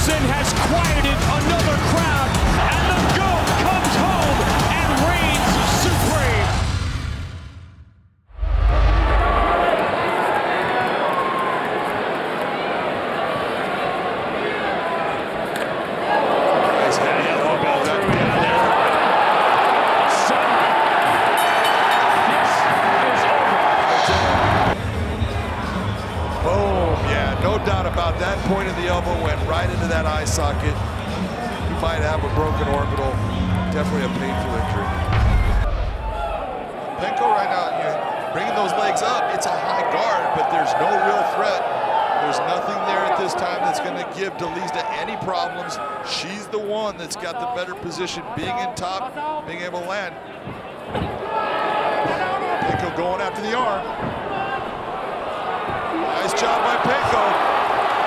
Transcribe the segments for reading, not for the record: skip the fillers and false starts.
Gibson has quieted another crowd, and the GOAT comes home and reigns supreme. Nice heavy elbow that no doubt about that. Point of the elbow went right into that eye socket. You might have a broken orbital. Definitely a painful injury. Penco right now, bringing those legs up. It's a high guard, but there's no real threat. There's nothing there at this time that's going to give Dalisda any problems. She's the one that's got the better position, being in top, being able to land. Penco going after the arm. Nice job by Penco.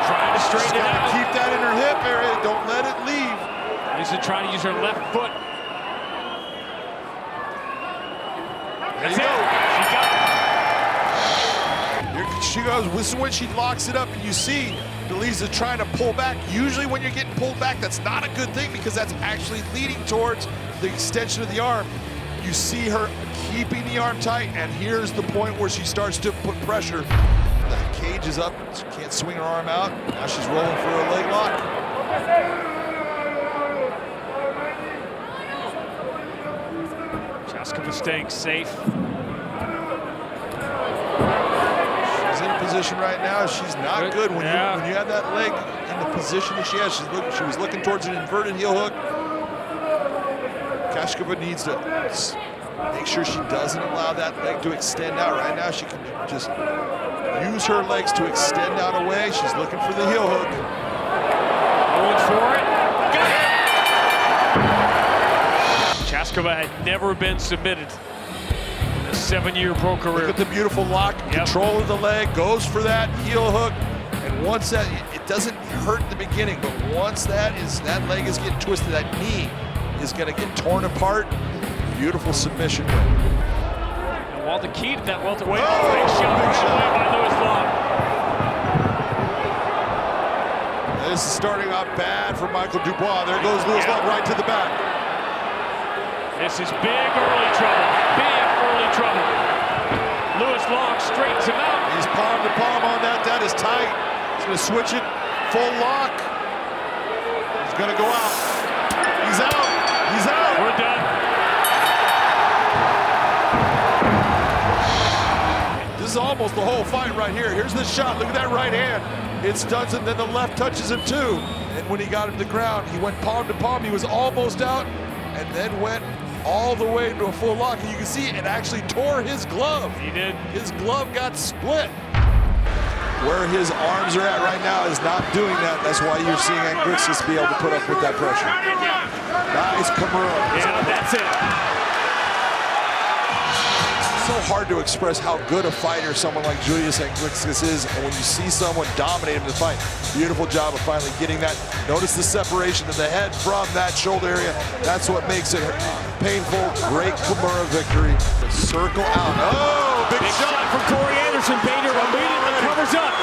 Trying to straighten it out. Keep that in her hip area. Don't let it leave. Dalisda trying to use her left foot. There you go. She goes. This is when she locks it up, and you see Dalisda trying to pull back. Usually when you're getting pulled back, that's not a good thing because that's actually leading towards the extension of the arm. You see her keeping the arm tight, and here's the point where she starts to put pressure. The cage is up, she can't swing her arm out. Now she's rolling for a leg lock. Částková staying safe. She's in a position right now, she's not good. When you have that leg in the position that she has, she was looking towards an inverted heel hook. Částková needs to make sure she doesn't allow that leg to extend out. Right now she can just use her legs to extend out away. She's looking for the heel hook. Going for it. Got it! Částková had never been submitted in a 7-year pro career. Look at the beautiful lock, control of the leg, goes for that heel hook. And once that, it doesn't hurt in the beginning, but once that leg is getting twisted, that knee is gonna get torn apart. Beautiful submission. Well, the key to that welterweight, big shot away by Louis Long. This is starting out bad for Michael Dubois. There goes Louis Long right to the back. This is big early trouble. Big early trouble. Louis Long straightens him out. He's palm to palm on that. That is tight. He's going to switch it. Full lock. He's going to go out. He's out. He's out. We're done. This is almost the whole fight right here. Here's the shot. Look at that right hand. It stuns him, then the left touches him too. And when he got him to the ground, he went palm to palm. He was almost out and then went all the way into a full lock. And you can see it actually tore his glove. He did. His glove got split. Where his arms are at right now is not doing that. That's why you're seeing Anglickas be able to put up with that pressure. Nice Kimura. Yeah, that's it. So hard to express how good a fighter someone like Julius Anglickas is, and when you see someone dominate him in the fight, beautiful job of finally getting that. Notice the separation of the head from that shoulder area. That's what makes it painful. Great Kimura victory. Circle out. Oh, big shot from Corey Anderson. Bader immediately covers up.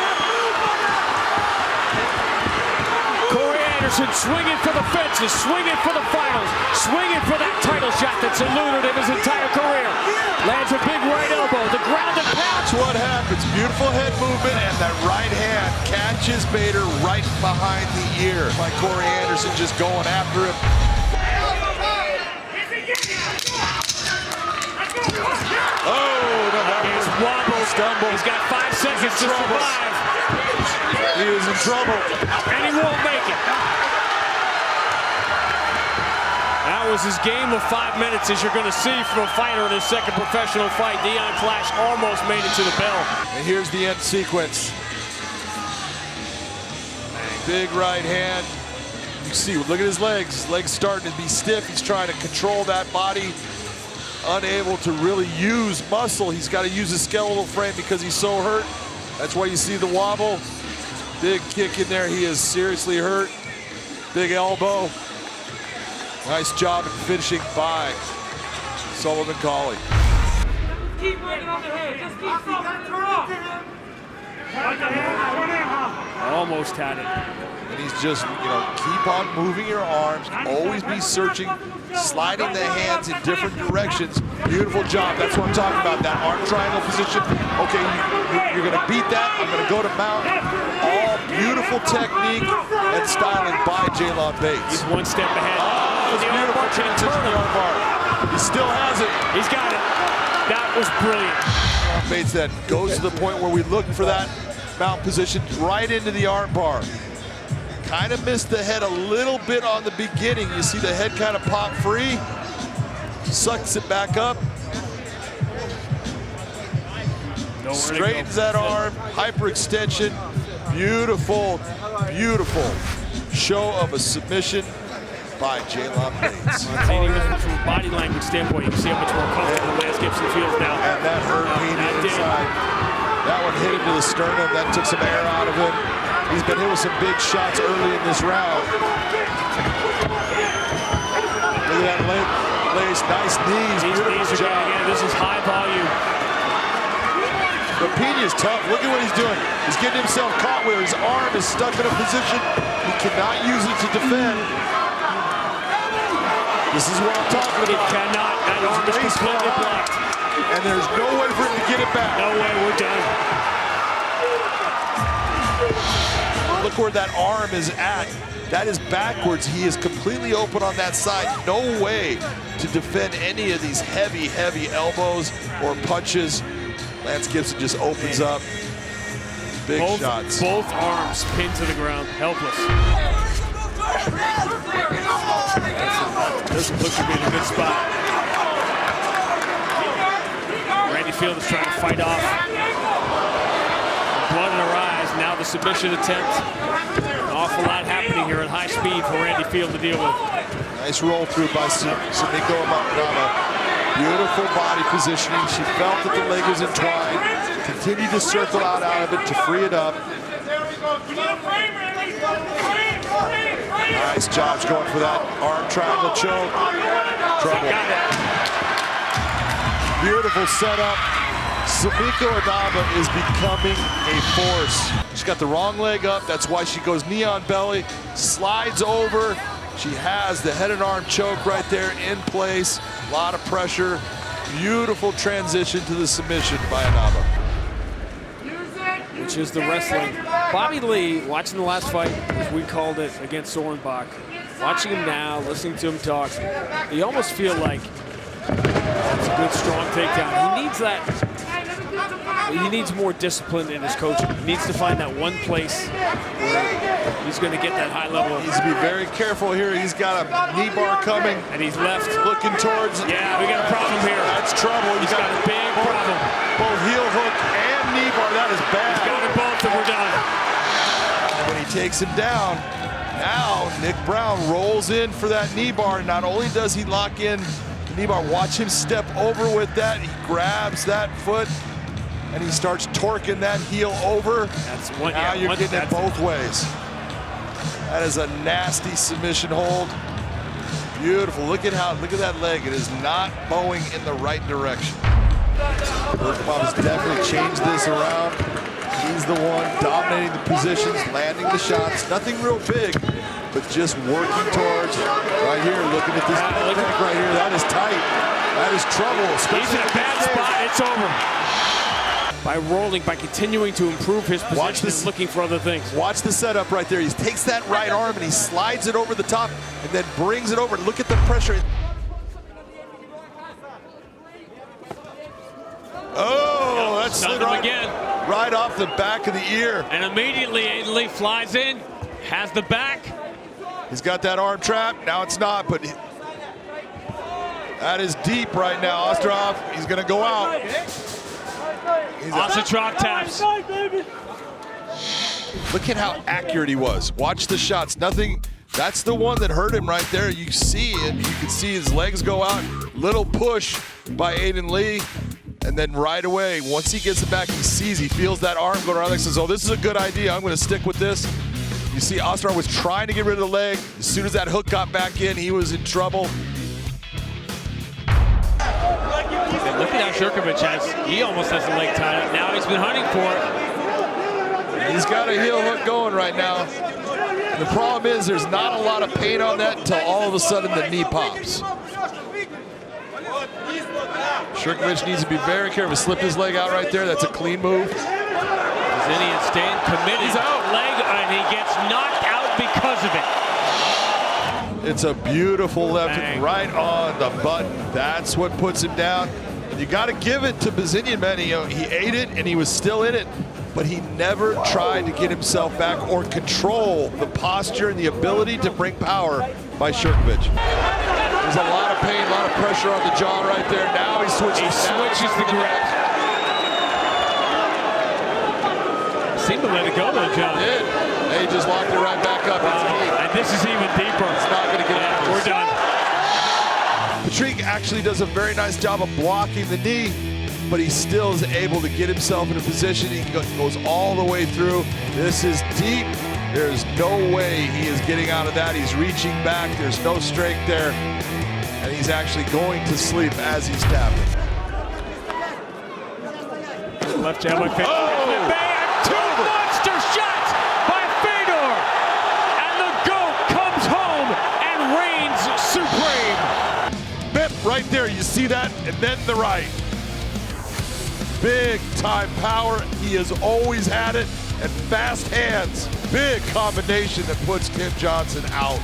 Corey Anderson swinging for the fences, swinging for the finals, swinging for that title shot that's eluded him his entire career. Lands a big right elbow, the ground and pound. That's what happens. Beautiful head movement, and that right hand catches Bader right behind the ear. By Corey Anderson just going after him. Oh, that was wobble. Stumble. He's got 5 seconds to survive. He is in trouble. And he won't make it. That was his game of 5 minutes, as you're going to see from a fighter in his second professional fight. Deon Flash almost made it to the bell. And here's the end sequence. Big right hand. You see, look at his legs. His legs starting to be stiff. He's trying to control that body. Unable to really use muscle. He's got to use his skeletal frame because he's so hurt. That's why you see the wobble. Big kick in there. He is seriously hurt. Big elbow. Nice job in finishing by Sullivan Cauley. Keep working on the head. Just keep focusing. Almost had it. And he's just, keep on moving your arms, always be searching, sliding the hands in different directions. Beautiful job. That's what I'm talking about, that arm triangle position. Okay, you're going to beat that. I'm going to go to mount. All beautiful technique and styling by Jaylon Bates. He's one step ahead. Oh, it's beautiful transition to the arm bar. He still has it. He's got it. That was brilliant. Bates then goes to the point where we look for that mount position right into the arm bar. Kind of missed the head a little bit on the beginning. You see the head kind of pop free. Sucks it back up. Straightens that arm. Hyperextension. Beautiful, beautiful show of a submission by Jaylon Bates. Montini, from a body language standpoint, you can see how much more comfortable Lance Gibson feels now. And that hurt Pina inside. That one hit him to the sternum. That took some air out of him. He's been hit with some big shots early in this round. Look at that leg place, nice knees. Beautiful job. This is high volume. But Pina's tough. Look at what he's doing. He's getting himself caught where his arm is stuck in a position he cannot use it to defend. This is what I'm talking about. He cannot. That arm is completely blocked. And there's no way for him to get it back. No way, we're done. Look where that arm is at. That is backwards. He is completely open on that side. No way to defend any of these heavy, heavy elbows or punches. Lance Gibson just opens up. Big shots. Both arms pinned to the ground, helpless. Doesn't look to be in a good spot. Randy Field is trying to fight off. Blood in her eyes. Now the submission attempt. An awful lot happening here at high speed for Randy Field to deal with. Nice roll through by Sumiko Inaba. Beautiful body positioning. She felt that the leg was entwined. Continued to circle out of it to free it up. Nice job going for that arm triangle choke. Trouble. Beautiful setup. Sumiko Inaba is becoming a force. She's got the wrong leg up. That's why she goes knee on belly, slides over. She has the head and arm choke right there in place. A lot of pressure. Beautiful transition to the submission by Inaba. Which is the wrestling. Bobby Lee, watching the last fight, as we called it, against Sorenbach, watching him now, listening to him talk, you almost feel like it's a good, strong takedown. He needs that. He needs more discipline in his coaching. He needs to find that one place where he's going to get that high level. He needs to be very careful here. He's got a knee bar coming. And he's left. Looking towards. Yeah, we got a problem here. That's trouble. He's got a big problem. Both heel hook and knee bar. That is bad. He's got them both and we're done. And when he takes him down, now Nick Browne rolls in for that knee bar. Not only does he lock in the knee bar, watch him step over with that. He grabs that foot. And he starts torquing that heel over. That's one. Now you're getting it both ways. That is a nasty submission hold. Beautiful. Look at that leg. It is not bowing in the right direction. Bob has definitely changed this around. He's the one dominating the positions, landing the shots. Nothing real big, but just working towards right here. Looking at this technique right here. That is tight. That is trouble. He's in a bad spot. It's over. By rolling, by continuing to improve his position and looking for other things. Watch the setup right there. He takes that right arm and he slides it over the top and then brings it over. Look at the pressure. Oh, that's slid right off the back of the ear. And immediately Aiden Lee flies in, has the back. He's got that arm trap. Now it's not, but that is deep right now. Ostrov, he's going to go out. Ostrov taps. Look at how accurate he was. Watch the shots. Nothing. That's the one that hurt him right there. You see him. You can see his legs go out. Little push by Aiden Lee. And then right away, once he gets it back, he sees, he feels that arm going around. He says, oh, this is a good idea. I'm going to stick with this. You see Ostrov was trying to get rid of the leg. As soon as that hook got back in, he was in trouble. And look at how Shurkovich he almost has the leg tied up. Now he's been hunting for it. He's got a heel hook going right now. The problem is there's not a lot of pain on that until all of a sudden the knee pops. Shurkovich needs to be very careful. Slipped his leg out right there. That's a clean move. Zinian staying committed. He's out. Leg, and he gets knocked out because of it. It's a beautiful left hook right on the button. That's what puts him down. You got to give it to Bazinian, man. He ate it and he was still in it, but he never tried to get himself back or control the posture and the ability to bring power by Shurkovich. There's a lot of pain, a lot of pressure on the jaw right there. Now he switches. He switches the grip. Seemed to let it go though, John. He did. He just locked it right back up. Wow. And this is even deeper. It's not going to get out. We're done. Patrick actually does a very nice job of blocking the knee, but he still is able to get himself in a position. He goes all the way through. This is deep. There's no way he is getting out of that. He's reaching back. There's no strength there. And he's actually going to sleep as he's tapping. Left jab by Fedor. Oh! Two monster shots by Fedor. And the GOAT comes home and reigns supreme. Bip right there. You see that? And then the right. Big time power. He has always had it. And fast hands. Big combination that puts Tim Johnson out.